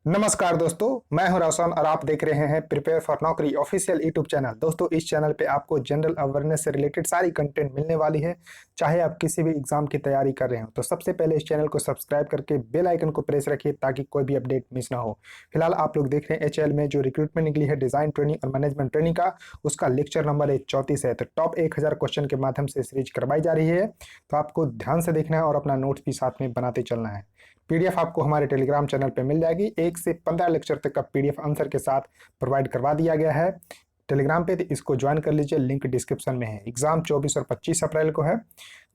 नमस्कार दोस्तों, मैं हूं रोशन और आप देख रहे हैं प्रिपेयर फॉर नौकरी ऑफिशियल यूट्यूब चैनल। दोस्तों, इस चैनल पे आपको जनरल अवेयरनेस से रिलेटेड सारी कंटेंट मिलने वाली है, चाहे आप किसी भी एग्जाम की तैयारी कर रहे हो। तो सबसे पहले इस चैनल को सब्सक्राइब करके बेल आइकन को प्रेस रखिए ताकि कोई भी अपडेट मिस ना हो। फिलहाल आप लोग देख रहे हैं एचएएल में जो रिक्रूटमेंट निकली है डिजाइन ट्रेनिंग और मैनेजमेंट ट्रेनिंग का, उसका लेक्चर नंबर 34 है। तो टॉप 1000 क्वेश्चन के माध्यम से सीरीज करवाई जा रही है, तो आपको ध्यान से देखना है और अपना नोट्स भी साथ में बनाते चलना है। पीडीएफ आपको हमारे टेलीग्राम चैनल पे मिल जाएगी। 1 से 15 लेक्चर तक का पीडीएफ आंसर के साथ प्रोवाइड करवा दिया गया है टेलीग्राम पे, तो इसको ज्वाइन कर लीजिए, लिंक डिस्क्रिप्शन में है। एग्जाम 24 और 25 अप्रैल को है।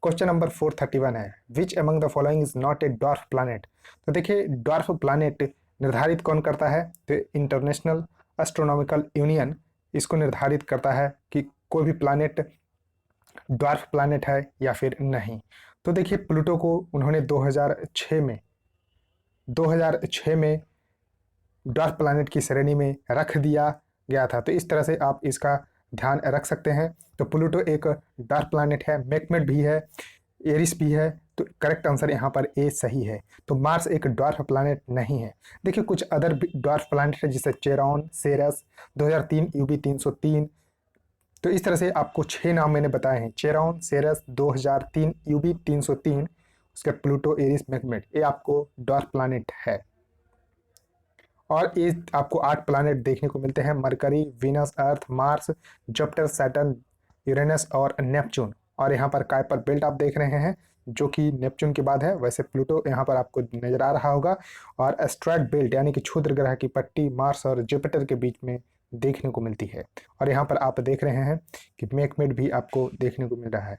क्वेश्चन नंबर 431 है, which among the following is not a dwarf planet. तो देखिए, डॉर्फ प्लानट निर्धारित कौन करता है, तो इंटरनेशनल एस्ट्रोनॉमिकल यूनियन इसको निर्धारित करता है कि कोई भी प्लानट डॉर्फ प्लानट है या फिर नहीं। तो देखिए, प्लूटो को उन्होंने 2006 में डॉर्फ प्लैनेट की श्रेणी में रख दिया गया था। तो इस तरह से आप इसका ध्यान रख सकते हैं। तो प्लूटो एक डॉर्फ प्लैनेट है, मैकमेट भी है, एरिस भी है। तो करेक्ट आंसर यहाँ पर ए सही है। तो मार्स एक डॉर्फ प्लैनेट नहीं है। देखिए, कुछ अदर डॉर्फ प्लैनेट है जैसे चेरॉन, सेरस, 2003 यूबी 303। तो इस तरह से आपको 6 नाम मैंने बताए हैं, चेरॉन, सेरस, 2003 यूबी 303, उसके प्लूटो, एरिस, मैकमेट, ये आपको डॉर्फ प्लैनेट है। और ये आपको 8 प्लैनेट देखने को मिलते हैं, मरकरी, वीनस, अर्थ, मार्स, जुपिटर, सैटर्न, यूरेनस और नेपच्यून। और यहाँ पर काइपर बेल्ट आप देख रहे हैं जो कि नेपच्यून के बाद है। वैसे प्लूटो यहाँ पर आपको नजर आ रहा होगा। और एस्ट्रॉयड बेल्ट यानी कि क्षुद्र ग्रह की पट्टी मार्स और जुपिटर के बीच में देखने को मिलती है। और यहाँ पर आप देख रहे हैं कि मैकमेट भी आपको देखने को मिल रहा है।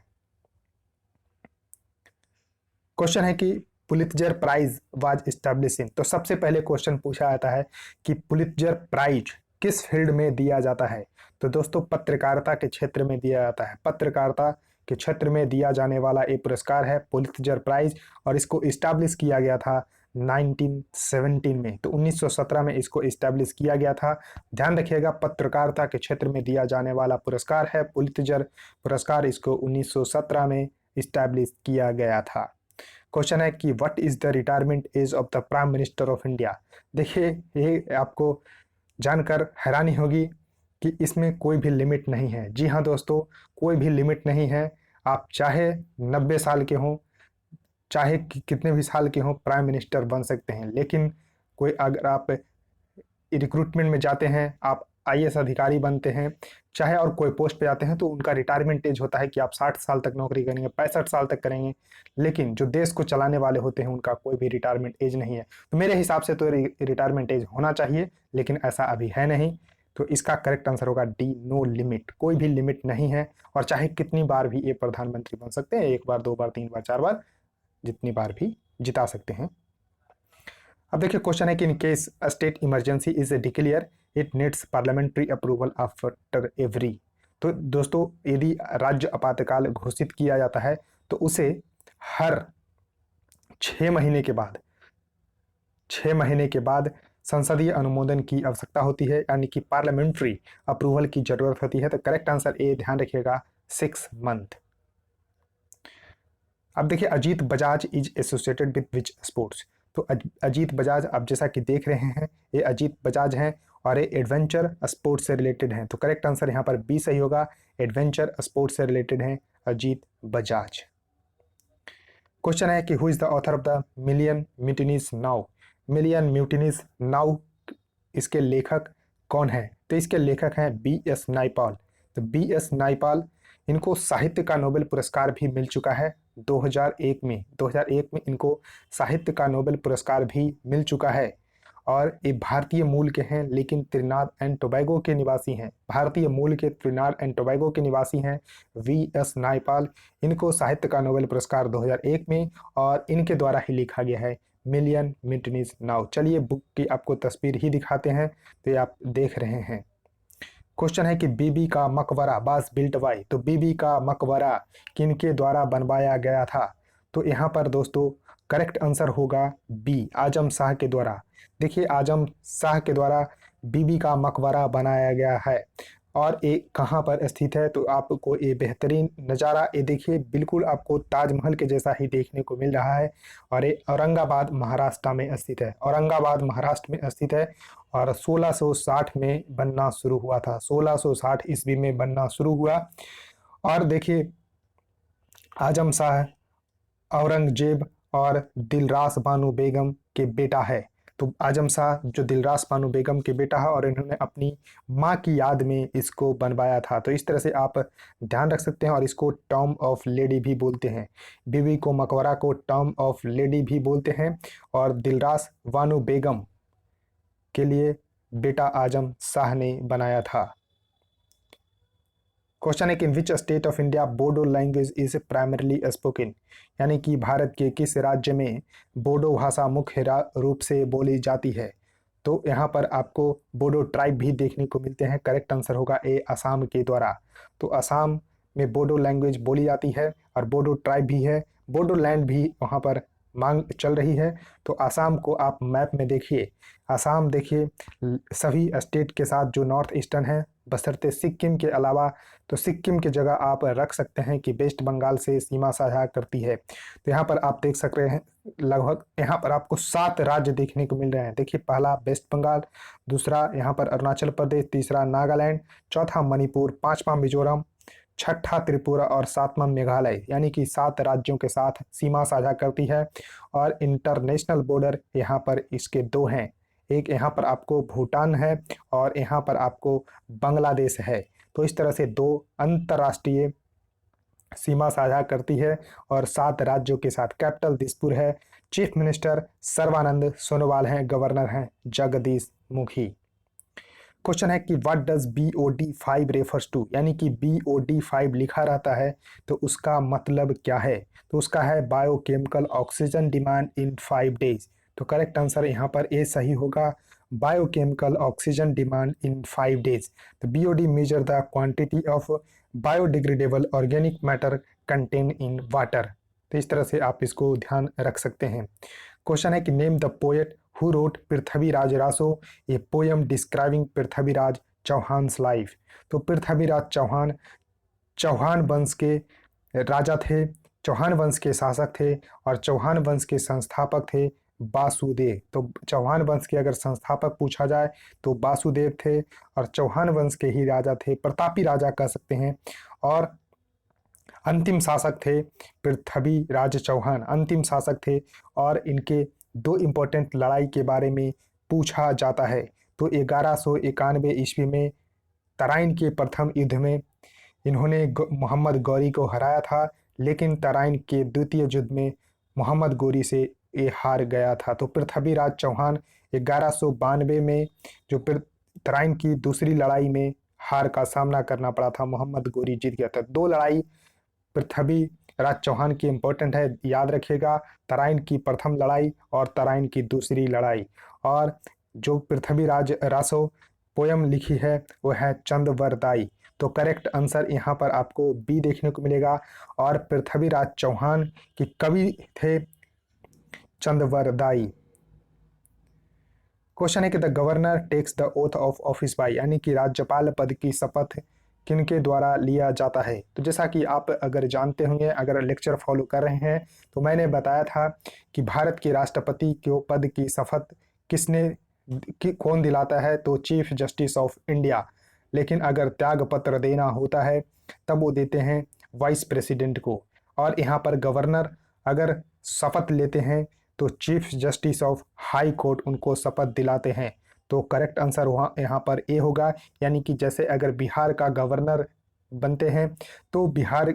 क्वेश्चन है कि Pulitzer prize was establish in. तो सबसे पहले क्वेश्चन पूछा जाता है कि पुलित्जर प्राइज किस फील्ड में दिया जाता है। तो दोस्तों, पत्रकारिता के क्षेत्र में दिया जाता है। पत्रकारिता के क्षेत्र में दिया जाने वाला ये पुरस्कार है पुलित्जर प्राइज, और इसको इस्टेब्लिश किया गया था 1917 में। तो 1917 में इसको इस्टेब्लिश किया गया था। ध्यान रखिएगा, पत्रकारिता के क्षेत्र में दिया जाने वाला पुरस्कार है पुलित्जर पुरस्कार। इसको 1917 में इस्टेब्लिश किया गया था। क्वेश्चन है कि what is the retirement age of the prime minister of India. देखिए, ये आपको जानकर हैरानी होगी कि इसमें कोई भी लिमिट नहीं है। जी हाँ दोस्तों, कोई भी लिमिट नहीं है। आप चाहे 90 साल के हों, चाहे कितने भी साल के हों, प्राइम मिनिस्टर बन सकते हैं। लेकिन कोई अगर आप रिक्रूटमेंट में जाते हैं, आप आईएएस अधिकारी बनते हैं, चाहे और कोई पोस्ट पे जाते हैं, तो उनका रिटायरमेंट एज होता है कि आप 60 साल तक नौकरी करेंगे, 65 साल तक करेंगे। लेकिन जो देश को चलाने वाले होते हैं उनका कोई भी रिटायरमेंट एज नहीं है। तो मेरे हिसाब से तो रिटायरमेंट एज होना चाहिए, लेकिन ऐसा अभी है नहीं। तो इसका करेक्ट आंसर होगा डी, नो लिमिट। कोई भी लिमिट नहीं है, और चाहे कितनी बार भी ये प्रधानमंत्री बन सकते हैं, 1 बार, 2 बार, 3 बार, 4 बार, जितनी बार भी जिता सकते हैं। अब देखिए, क्वेश्चन है कि in case state emergency is declare it needs parliamentary approval after every. तो दोस्तों, यदि राज्य आपातकाल घोषित किया जाता है तो उसे हर 6 महीने के बाद 6 महीने के बाद संसदीय अनुमोदन की आवश्यकता होती है, यानी कि पार्लियामेंट्री अप्रूवल की जरूरत होती है। तो करेक्ट आंसर ए, ध्यान रखिएगा, 6 मंथ। अब देखिए, Ajit Bajaj is associated with which sports. तो अजीत बजाज आप जैसा कि देख रहे हैं, ये अजीत बजाज हैं और ये एडवेंचर स्पोर्ट्स से रिलेटेड हैं। तो करेक्ट आंसर यहाँ पर बी सही होगा, एडवेंचर स्पोर्ट्स से रिलेटेड हैं अजीत बजाज। क्वेश्चन है कि who is the author of the million mutinies now. Million mutinies now, इसके लेखक कौन है। तो इसके लेखक हैं B.S. नाइपाल। तो B.S. नाइपाल, इनको साहित्य का नोबेल पुरस्कार भी मिल चुका है 2001 में। 2001 में इनको साहित्य का नोबेल पुरस्कार भी मिल चुका है। और ये भारतीय मूल के हैं, लेकिन त्रिनाद एंड टोबैगो के निवासी हैं। भारतीय मूल के त्रिनाद एंड टोबैगो के निवासी हैं V.S. नाइपाल। इनको साहित्य का नोबेल पुरस्कार 2001 में, और इनके द्वारा ही लिखा गया है मिलियन म्यूटिनीज नाउ। चलिए, बुक की आपको तस्वीर ही दिखाते हैं, तो ये आप देख रहे हैं। क्वेश्चन है कि बीबी का मकबरा वाज बिल्ट बाय। तो बीबी का मकबरा किनके द्वारा बनवाया गया था। तो यहाँ पर दोस्तों करेक्ट आंसर होगा बी, आजम शाह के द्वारा। देखिए, आजम शाह के द्वारा बीबी का मकबरा बनाया गया है। और ये कहाँ पर स्थित है, तो आपको ये बेहतरीन नज़ारा ये देखिए बिल्कुल आपको ताजमहल के जैसा ही देखने को मिल रहा है। और ये औरंगाबाद महाराष्ट्र में स्थित है, औरंगाबाद महाराष्ट्र में स्थित है। और 1660 में बनना शुरू हुआ था, 1660 ईस्वी में बनना शुरू हुआ। और देखिए आजम शाह औरंगजेब और दिलरास बानो बेगम के बेटा है। तो आजम शाह जो दिलरास बानो बेगम के बेटा है और इन्होंने अपनी माँ की याद में इसको बनवाया था। तो इस तरह से आप ध्यान रख सकते हैं। और इसको टॉम ऑफ लेडी भी बोलते हैं, बीवी को मकबरा को टॉम ऑफ लेडी भी बोलते हैं। और दिलरास बानो बेगम के लिए बेटा आजम शाह ने बनाया था। क्वेश्चन है कि which state of India Bodo language is primarily spoken, यानी कि भारत के किस राज्य में बोडो भाषा मुख्य रूप से बोली जाती है। तो यहाँ पर आपको बोडो ट्राइब भी देखने को मिलते हैं। करेक्ट आंसर होगा ए, असम के द्वारा। तो असम में बोडो लैंग्वेज बोली जाती है और बोडो ट्राइब भी है। बोडो लैंड भी वहाँ पर मांग चल रही है। तो असम को आप मैप में देखिए, असम देखिए सभी स्टेट के साथ जो नॉर्थ ईस्टर्न है बशर्ते सिक्किम के अलावा, तो सिक्किम की जगह आप रख सकते हैं कि वेस्ट बंगाल से सीमा साझा करती है। तो यहाँ पर आप देख सक रहे हैं लगभग यहाँ पर आपको 7 राज्य देखने को मिल रहे हैं। देखिए पहला वेस्ट बंगाल, दूसरा यहाँ पर अरुणाचल प्रदेश, तीसरा नागालैंड, चौथा मणिपुर, पांचवा मिजोरम, छठा त्रिपुरा और सातवां मेघालय, यानी कि 7 राज्यों के साथ सीमा साझा करती है। और इंटरनेशनल बॉर्डर यहाँ पर इसके 2 हैं, एक यहाँ पर आपको भूटान है और यहाँ पर आपको बांग्लादेश है। तो इस तरह से 2 अंतर्राष्ट्रीय सीमा साझा करती है और 7 राज्यों के साथ। कैपिटल दिसपुर है, चीफ मिनिस्टर सर्बानंद सोनोवाल हैं, गवर्नर हैं जगदीश मुखी। क्वेश्चन है कि what does BOD5 refers to, यानी कि BOD5 लिखा रहता है तो उसका मतलब क्या है। तो उसका है biochemical oxygen demand in 5 days. तो करेक्ट आंसर यहाँ पर ए सही होगा, biochemical oxygen demand in 5 days. तो BOD measure the quantity of biodegradable organic matter contain in water. तो इस तरह से आप इसको ध्यान रख सकते हैं। क्वेश्चन है कि name the poet who wrote Prithviraj Raso, a poem describing Prithviraj Chauhan's life. तो पृथ्वीराज चौहान चौहान वंश के राजा थे, चौहान वंश के शासक थे और चौहान वंश के संस्थापक थे वासुदेव। तो चौहान वंश के अगर संस्थापक पूछा जाए तो वासुदेव थे और चौहान वंश के ही राजा थे, प्रतापी राजा कह सकते हैं। और अंतिम शासक थे पृथ्वीराज चौहान, अंतिम शासक थे। और इनके 2 इम्पोर्टेंट लड़ाई के बारे में पूछा जाता है। तो 1191 ईस्वी में तराइन के प्रथम युद्ध में इन्होंने मोहम्मद गौरी को हराया था, लेकिन तराइन के द्वितीय युद्ध में मोहम्मद गौरी से ये हार गया था। तो पृथ्वीराज चौहान 1192 में जो तराइन की दूसरी लड़ाई में हार का सामना करना पड़ा था, मोहम्मद गौरी जीत गया था। 2 लड़ाई पृथ्वीराज चौहान की इंपॉर्टेंट है, याद रखिएगा, तराइन की प्रथम लड़ाई और तराइन की दूसरी लड़ाई। और जो पृथ्वीराज रासो पोयम लिखी है वो है चंदवरदाई। तो करेक्ट आंसर यहाँ पर आपको बी देखने को मिलेगा। और पृथ्वीराज चौहान की कवि थे चंदवरदाई। क्वेश्चन है कि the governor takes the oath of office by, यानी कि राज्यपाल पद की शपथ किनके द्वारा लिया जाता है। तो जैसा कि आप अगर जानते होंगे, अगर लेक्चर फॉलो कर रहे हैं, तो मैंने बताया था कि भारत के राष्ट्रपति के पद की शपथ कौन दिलाता है, तो चीफ जस्टिस ऑफ इंडिया। लेकिन अगर त्याग पत्र देना होता है तब वो देते हैं वाइस प्रेसिडेंट को। और यहाँ पर गवर्नर अगर शपथ लेते हैं तो chief justice of high court उनको शपथ दिलाते हैं। तो करेक्ट आंसर वहाँ यहाँ पर ए होगा, यानी कि जैसे अगर बिहार का गवर्नर बनते हैं तो बिहार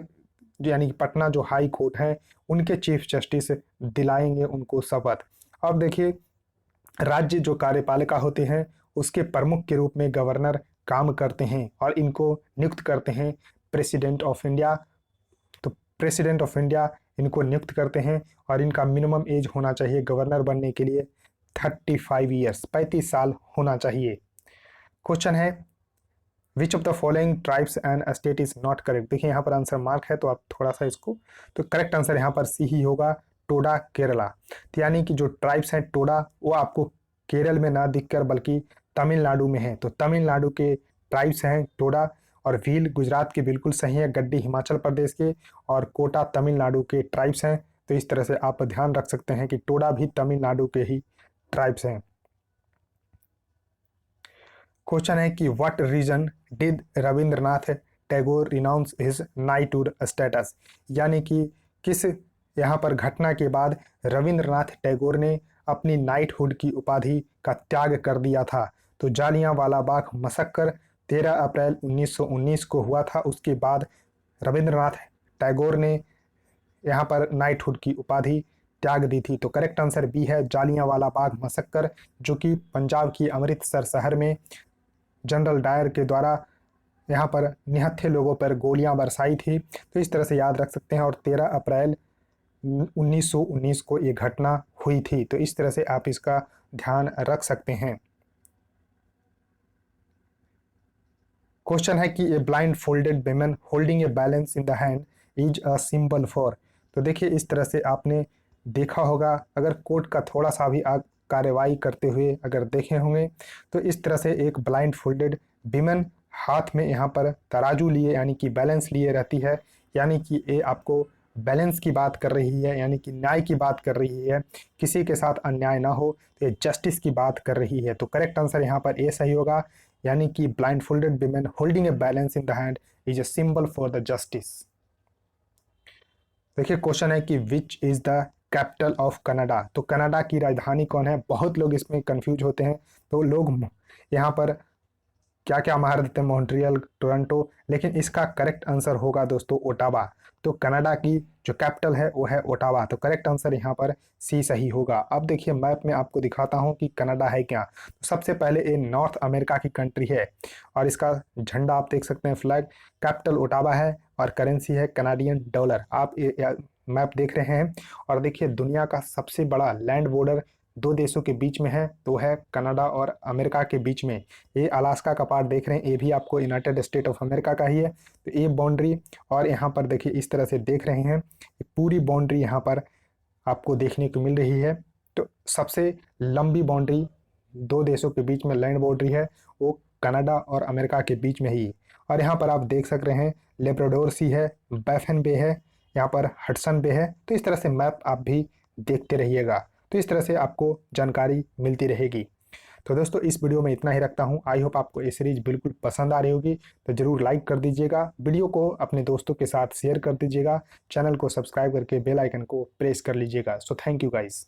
यानी कि पटना जो हाई कोर्ट है उनके चीफ जस्टिस दिलाएंगे उनको शपथ। अब देखिए राज्य जो कार्यपालिका होते हैं उसके प्रमुख के रूप में गवर्नर काम करते हैं और इनको नियुक्त करते हैं प्रेसिडेंट ऑफ इंडिया। तो प्रेसिडेंट ऑफ इंडिया इनको नियुक्त करते हैं और इनका मिनिमम एज होना चाहिए गवर्नर बनने के लिए 35 ईयर्स, 35 साल होना चाहिए। क्वेश्चन है which of the following tribes and state is not correct. देखिए यहाँ पर आंसर मार्क है तो आप थोड़ा सा इसको, तो करेक्ट आंसर यहाँ पर सी ही होगा, टोडा केरला। तो यानी कि जो ट्राइब्स हैं टोडा वो आपको केरल में ना दिखकर बल्कि तमिलनाडु में है। तो तमिलनाडु के ट्राइब्स हैं टोडा और भील गुजरात के बिल्कुल सही है, गड्डी हिमाचल प्रदेश के और कोटा तमिलनाडु के ट्राइब्स हैं। तो इस तरह से आप ध्यान रख सकते हैं कि टोडा भी तमिलनाडु के ही ट्राइब्स हैं। क्वेश्चन है कि what reason did Rabindranath Tagore renounce his knighthood status, यानी कि किस यहाँ पर घटना के बाद रविंद्रनाथ टैगोर ने अपनी नाइटहुड की उपाधि का त्याग कर दिया था। तो जालियांवाला बाग मसक्कर 13 अप्रैल 1919 को हुआ था। उसके बाद रविंद्रनाथ टैगोर ने यहाँ पर नाइटहुड की उपाधि त्याग दी थी। तो करेक्ट आंसर बी है, जालियांवाला बाग मसक्कर, जो कि पंजाब की अमृतसर शहर में जनरल डायर के द्वारा यहाँ पर निहत्थे लोगों पर गोलियां बरसाई थी। तो इस तरह से याद रख सकते हैं। और 13 अप्रैल 1919 को ये घटना हुई थी। तो इस तरह से आप इसका ध्यान रख सकते हैं। क्वेश्चन है कि a blind folded women holding a balance in the hand is a symbol for. तो देखिए इस तरह से आपने देखा होगा, अगर कोर्ट का थोड़ा सा भी आप कार्रवाई करते हुए अगर देखे होंगे तो इस तरह से एक ब्लाइंड फोल्डेड विमेन हाथ में यहाँ पर तराजू लिए यानी कि बैलेंस लिए रहती है, यानी कि ये आपको बैलेंस की बात कर रही है, यानी कि न्याय की बात कर रही है, किसी के साथ अन्याय ना हो, तो ये जस्टिस की बात कर रही है। तो करेक्ट आंसर यहाँ पर ए सही होगा, यानी कि blind folded women holding a balance in the hand is a symbol for the justice. देखिए क्वेश्चन है कि which is the capital of Canada. तो कनाडा की राजधानी कौन है, बहुत लोग इसमें कंफ्यूज होते हैं। तो लोग यहाँ पर क्या क्या मार देते हैं, मॉन्ट्रियल, टोरंटो, लेकिन इसका करेक्ट आंसर होगा दोस्तों ओटावा। तो कनाडा की जो कैपिटल है वो है ओटावा। तो करेक्ट आंसर यहाँ पर सी सही होगा। अब देखिए मैप में आपको दिखाता हूँ कि कनाडा है क्या। तो सबसे पहले ये नॉर्थ अमेरिका की कंट्री है और इसका झंडा आप देख सकते हैं, फ्लैग, कैपिटल ओटावा है और करेंसी है कनाडियन डॉलर। आप मैप देख रहे हैं और देखिए दुनिया का सबसे बड़ा लैंड बॉर्डर दो देशों के बीच में है, तो है कनाडा और अमेरिका के बीच में। ये अलास्का का पार्ट देख रहे हैं, ये भी आपको यूनाइटेड स्टेट ऑफ अमेरिका का ही है। तो ये बाउंड्री, और यहाँ पर देखिए इस तरह से देख रहे हैं, पूरी बाउंड्री यहाँ पर आपको देखने को मिल रही है। तो सबसे लंबी बाउंड्री दो देशों के बीच में लैंड बाउंड्री है वो कनाडा और अमेरिका के बीच में ही। और यहाँ पर आप देख सक रहे हैं लेब्राडोर सी है, बैफन बे है, यहाँ पर हडसन बे है। तो इस तरह से मैप आप भी देखते रहिएगा, तो इस तरह से आपको जानकारी मिलती रहेगी। तो दोस्तों इस वीडियो में इतना ही रखता हूँ। आई होप आपको ये सीरीज बिल्कुल पसंद आ रही होगी। तो जरूर लाइक कर दीजिएगा, वीडियो को अपने दोस्तों के साथ शेयर कर दीजिएगा, चैनल को सब्सक्राइब करके बेल आइकन को प्रेस कर लीजिएगा। So thank you guys.